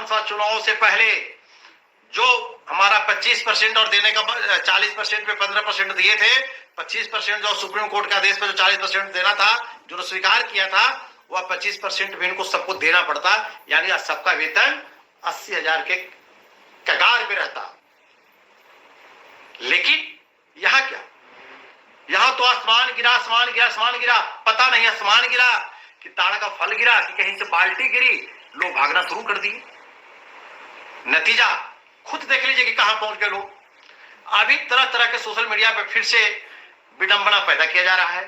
विधानसभा चुनाव से पहले जो हमारा 25% और देने का 40% पे 15% दिए थे, 25% जो सुप्रीम कोर्ट के आदेश पे जो 40% देना था, जो स्वीकार किया था, वह 25% भी इनको सबको देना पड़ता, यानी सबका वेतन 80,000 के कगार पे रहता। लेकिन यहां क्या, यहां तो आसमान गिरा, आसमान गिरा, आसमान गिरा, पता नहीं आसमान गिरा कि ताड़ का फल गिरा कि कहीं से बाल्टी गिरी, लोग भागना शुरू कर दिए। नतीजा खुद देख लीजिए कि कहां पहुंच गए लोग। अभी तरह तरह के सोशल मीडिया पर फिर से विडंबना पैदा किया जा रहा है,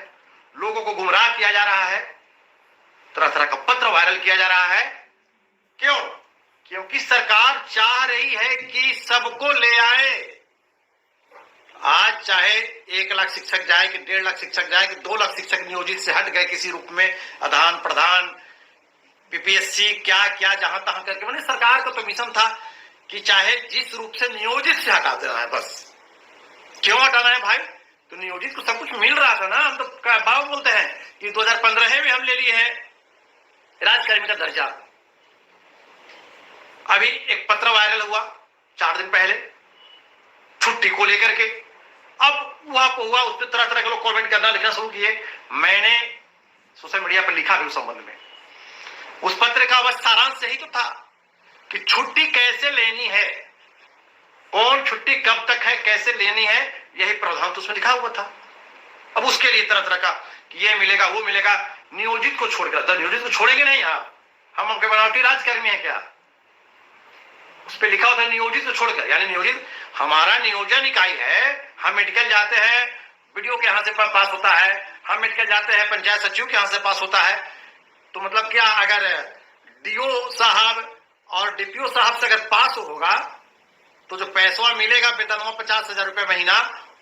लोगों को गुमराह किया जा रहा है, तरह तरह का पत्र वायरल किया जा रहा है। क्यों? क्योंकि सरकार चाह रही है कि सबको ले आए। आज चाहे 1 लाख शिक्षक जाए कि 1.5 लाख शिक्षक जाए कि 2 लाख शिक्षक नियोजित से हट गए किसी रूप में, आदान प्रदान, पीपीएससी, क्या क्या जहां तहां करके, मैंने सरकार का तो मिशन था कि चाहे जिस रूप से नियोजित से हटा देना है बस। क्यों हटाना है भाई? तो नियोजित को सब कुछ मिल रहा था ना। हम तो बाबा बोलते हैं कि 2015 में हम ले लिए हैं राजकर्मी का दर्जा। अभी एक पत्र वायरल हुआ 4 दिन पहले छुट्टी को लेकर के, अब वहां को हुआ, उस पर तरह तरह के लोग कमेंट करना लिखना शुरू किए। मैंने सोशल मीडिया पर लिखा भी उस संबंध में। उस पत्र का बस सारांश यही तो था कि छुट्टी कैसे लेनी है, कौन छुट्टी कब तक है, कैसे लेनी है, यही प्रावधान तो उसमें लिखा हुआ था। अब उसके लिए तरह तरह का कि ये मिलेगा वो मिलेगा, नियोजित को छोड़कर। तो नियोजित को छोड़ेंगे नहीं, हम आपके बनावटी राजकर्मी है क्या? उस पर लिखा होता है नियोजित को छोड़कर, यानी नियोजित हमारा नियोजन इकाई है। हम मेडिकल जाते हैं, वीडियो के यहां से पास होता है, हम मेडिकल जाते हैं, पंचायत सचिव के यहां से पास होता है। तो मतलब क्या, अगर डीओ साहब और डीपीओ साहब से अगर पास होगा तो जो पैसा मिलेगा वेतनवा 50,000 रुपए महीना,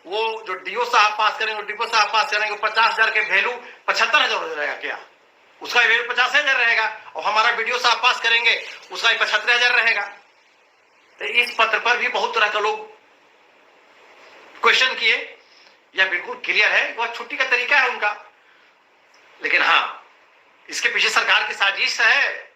वो जो डीओ साहब पास करेंगे, डीपीओ साहब पास करेंगे, 50,000 के वैल्यू 75,000 हो जाएगा क्या? उसका वैल्यू 50,000 रहेगा, और हमारा वीडियो साहब पास करेंगे उसका 75,000 रहेगा। तो इस पत्र पर भी बहुत तरह के लोग क्वेश्चन किए। यह बिल्कुल क्लियर है, वह छुट्टी का तरीका है उनका। लेकिन हाँ, इसके पीछे सरकार की साजिश है।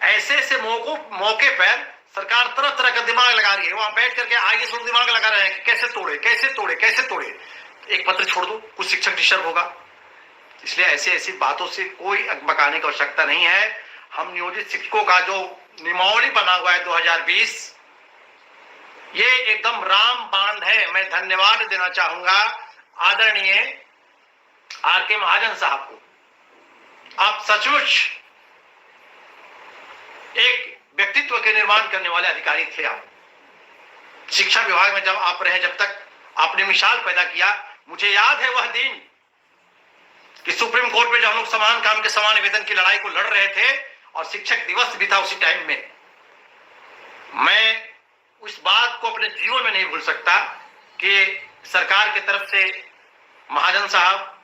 ऐसे ऐसे मौके पर सरकार तरह तरह का दिमाग लगा रही है। वहां बैठ करके आगे से दिमाग लगा रहे हैं कि कैसे तोड़े, कैसे तोड़े, कैसे तोड़े। एक पत्र छोड़ दो, कुछ शिक्षक डिस्टर्ब होगा। इसलिए ऐसी ऐसी बातों से कोई बकाने की आवश्यकता नहीं है। हम नियोजित शिक्षकों का जो नियमावली बना हुआ है 2020, ये एकदम रामबाण है। मैं धन्यवाद देना चाहूंगा आदरणीय आर.के. महाजन साहब को। आप सचमुच एक व्यक्तित्व के निर्माण करने वाले अधिकारी थे। आप शिक्षा विभाग में जब आप रहे, जब तक आपने मिसाल पैदा किया। मुझे याद है वह दिन कि सुप्रीम कोर्ट में जब हम लोग समान काम के समान वेतन की लड़ाई को लड़ रहे थे, और शिक्षक दिवस भी था उसी टाइम में। मैं उस बात को अपने जीवन में नहीं भूल सकता कि सरकार की तरफ से महाजन साहब,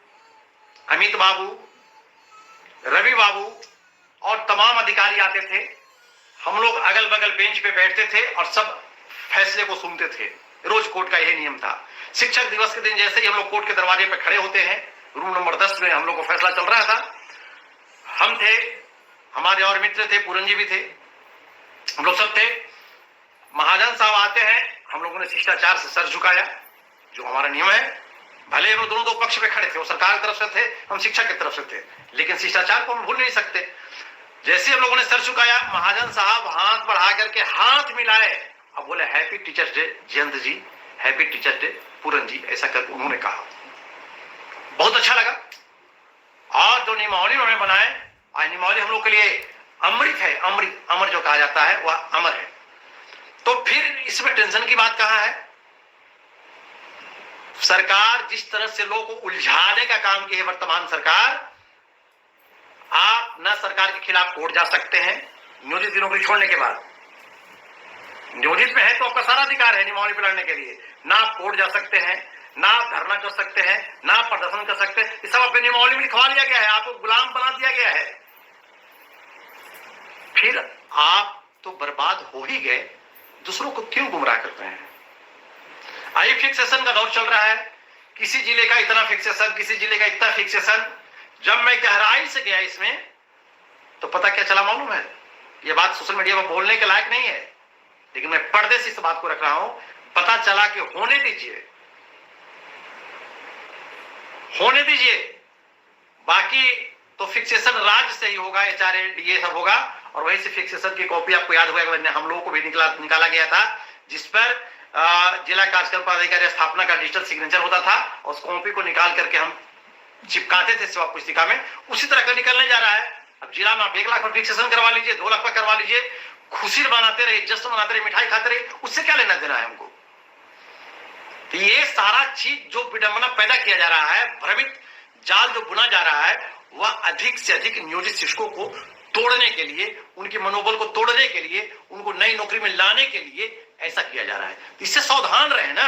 अमित बाबू, रवि बाबू और तमाम अधिकारी आते थे। हम लोग अगल बगल बेंच पे बैठते थे और सब फैसले को सुनते थे। रोज कोर्ट का यही नियम था। शिक्षक दिवस के दिन जैसे ही हम लोग कोर्ट के दरवाजे पे खड़े होते हैं, रूम नंबर 10 में हम लोग को फैसला चल रहा था। हम थे, हमारे और मित्र थे, पूरन जी भी थे, हम लोग सब थे। महाजन साहब आते हैं, हम लोगों ने शिष्टाचार से सर झुकाया, जो हमारा नियम है। भले हम दोनों दो पक्ष पे खड़े थे, वो सरकार की तरफ से थे, हम शिक्षक की तरफ से थे, लेकिन शिष्टाचार को हम भूल नहीं सकते। जैसे हम लोगों ने सर झुकाया, महाजन साहब हाथ बढ़ा करके हाथ मिलाए, अब बोले हैप्पी टीचर्स डे जयंत जी, हैप्पी टीचर्स डे पूरन जी, ऐसा कर उन्होंने कहा। बहुत अच्छा लगा। और जो नियमावली उन्होंने बनाए, आज नियमावली हम लोग के लिए अमृत है। अमृत, अमर जो कहा जाता है वह अमर है। तो फिर इसमें टेंशन की बात कहां है? सरकार जिस तरह से लोगों को उलझाने का काम की है वर्तमान सरकार, आप न सरकार के खिलाफ कोर्ट जा सकते हैं नियोजित की नौकरी छोड़ने के बाद। नियोजित में है तो आपका सारा अधिकार है नियमावली पर लड़ने के लिए। ना आप कोर्ट जा सकते हैं, ना आप धरना कर सकते हैं, ना आप प्रदर्शन कर सकते हैं। ये सब अपने नियमावली में लिखवा लिया गया है, आपको गुलाम बना दिया गया है। फिर आप तो बर्बाद हो ही गए, दूसरों को क्यों गुमराह करते हैं? आई फिक्सेशन का दौर चल रहा है। किसी जिले का इतना फिक्सेशन, किसी जिले का इतना फिक्सेशन। जब मैं गहराई से गया इसमें तो पता क्या चला मालूम है? ये बात सोशल मीडिया पर बोलने के लायक नहीं है, लेकिन मैं पर्दे से इस बात को रख रहा हूं। पता चला कि होने दीजिए, होने दीजिए, बाकी तो फिक्सेशन राज्य से ही होगा, HRA सब होगा, और वहीं से फिक्सेशन की कॉपी आपको याद होगा हम लोगों को भी निकाला गया था, जिस पर जिला कार्यक्रम पदाधिकारी स्थापना का डिजिटल सिग्नेचर होता था, और उस कॉपी को निकाल करके हम चिपकाते थे सेवा पुस्तिका में। उसी तरह का निकलने जा रहा है। अब जिला में आप 1 लाख पर फिक्सेशन करवा लीजिए, 2 लाख पर करवा लीजिए, खुशी बनाते रहे, जश्न मनाते रहे, मिठाई खाते रहे, उससे क्या लेना देना है हमको। तो ये सारा चीज जो विडंबना पैदा किया जा रहा है, भ्रमित जाल जो बुना जा रहा है, वह अधिक से अधिक नियोजित शिक्षकों को तोड़ने के लिए, उनके मनोबल को तोड़ने के लिए, उनको नई नौकरी में लाने के लिए ऐसा किया जा रहा है। तो इससे सावधान रहे ना।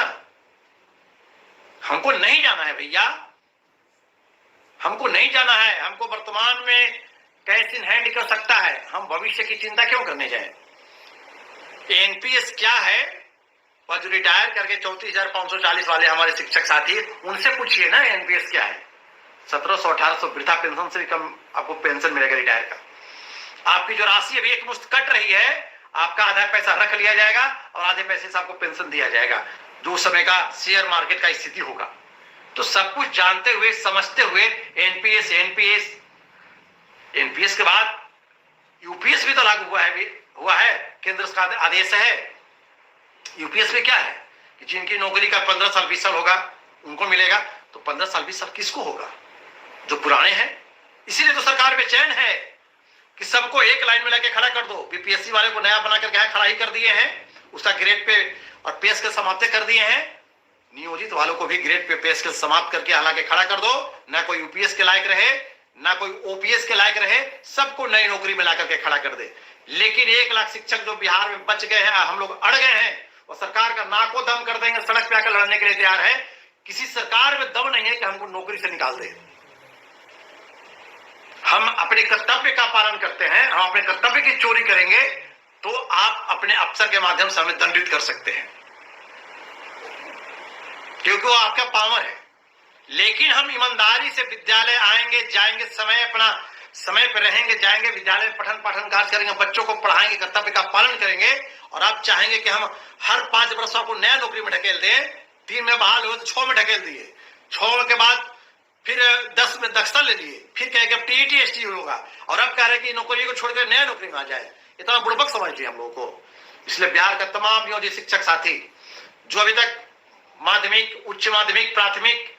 हमको नहीं जाना है भैया, हमको नहीं जाना है। हमको वर्तमान में कैश इन हैंड कर सकता है, हम भविष्य की चिंता क्यों करने जाए। एनपीएस क्या है, और जो रिटायर करके 34,540 वाले हमारे शिक्षक साथी, उनसे पूछिए ना एनपीएस क्या है। 1700-1800 वृद्धा पेंशन से भी कम आपको पेंशन मिलेगा रिटायर का। आपकी जो राशि अभी एकमुश्त कट रही है, आपका आधा पैसा रख लिया जाएगा और आधे पैसे से आपको पेंशन दिया जाएगा, जो समय का शेयर मार्केट का स्थिति होगा। तो सब कुछ जानते हुए समझते हुए एनपीएस के बाद यूपीएस भी तो लागू हुआ है, केंद्र का आदेश है। यूपीएस में क्या है कि जिनकी नौकरी का 15 साल 20 साल होगा उनको मिलेगा, तो 15 साल 20 साल किसको होगा, जो पुराने हैं। इसीलिए तो सरकार बेचैन है कि सबको एक लाइन में लाके खड़ा कर दो। बीपीएससी वाले को नया बना करके खड़ा ही कर दिए हैं, उसका ग्रेड पे और पे स्केल समाप्त कर दिए हैं। नियोजित वालों को भी ग्रेड पे पे स्केल समाप्त करके हालांकि खड़ा कर दो, ना कोई यूपीएस के लायक रहे, ना कोई ओपीएस के लायक रहे, सबको नई नौकरी में ला करके खड़ा कर दे। लेकिन 1 लाख शिक्षक जो बिहार में बच गए हैं, हम लोग अड़ गए हैं, और सरकार का नाको दम कर देंगे, सड़क पे आकर लड़ने के लिए तैयार है। किसी सरकार में दम नहीं है कि हमको नौकरी से निकाल दे। हम अपने कर्तव्य का पालन करते हैं, हम अपने कर्तव्य की चोरी करेंगे तो आप अपने अफसर के माध्यम से हमें दंडित कर सकते हैं, क्योंकि वो आपका पावर है। लेकिन हम ईमानदारी से विद्यालय आएंगे, जाएंगे, अपना समय पर रहेंगे, जाएंगे विद्यालय में पठन पाठन कार्य करेंगे, बच्चों को पढ़ाएंगे, कर्तव्य का पालन करेंगे। और आप चाहेंगे कि हम हर 5 वर्षों को नया नौकरी में ढकेल दें, 3 में बहाल हो तो 6 में ढकेल दिए, 6 के बाद फिर 10 में दक्षता ले लिए, फिर कहेंगे अब टीईटी एसटी होगा, और अब कह रहे कि नौकरी को छोड़कर नया नौकरी में आ जाए। इतना बुड़बक समझ लिया हम लोगों को। इसलिए बिहार का तमाम नियोजित शिक्षक साथी जो अभी तक माध्यमिक, उच्च माध्यमिक, प्राथमिक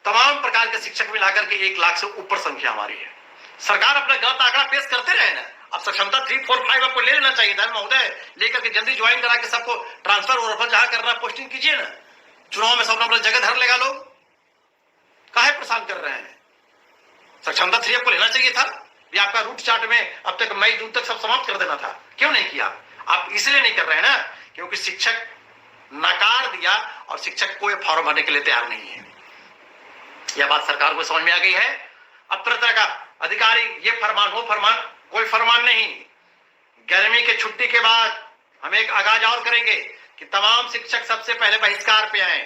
तमाम प्रकार के शिक्षक मिलाकर के 1 लाख से ऊपर संख्या हमारी है। सरकार अपना गलत आंकड़ा पेश करते रहे ना। अब सक्षमता 3, 4, 5 आपको ले लेना चाहिए था महोदय, लेकर के जल्दी ज्वाइन करा के सबको ट्रांसफर और जहां करना पोस्टिंग कीजिए ना। चुनाव में सब अपना जगह धर लेगा लोग, काहे परेशान कर रहे हैं। सक्षमता 3 आपको लेना चाहिए था, ये आपका रूट चार्ट में अब तक मई जून तक सब समाप्त कर देना था, क्यों नहीं किया। आप इसलिए नहीं कर रहे हैं ना क्योंकि शिक्षक नकार दिया और शिक्षक कोई फॉर्म भरने के लिए तैयार नहीं है। यह बात सरकार को समझ में आ गई है। अब तरह का अधिकारी ये फरमान वो फरमान, कोई फरमान नहीं। गर्मी के छुट्टी के बाद हम एक आगाज और करेंगे कि तमाम शिक्षक सबसे पहले बहिष्कार पे आए।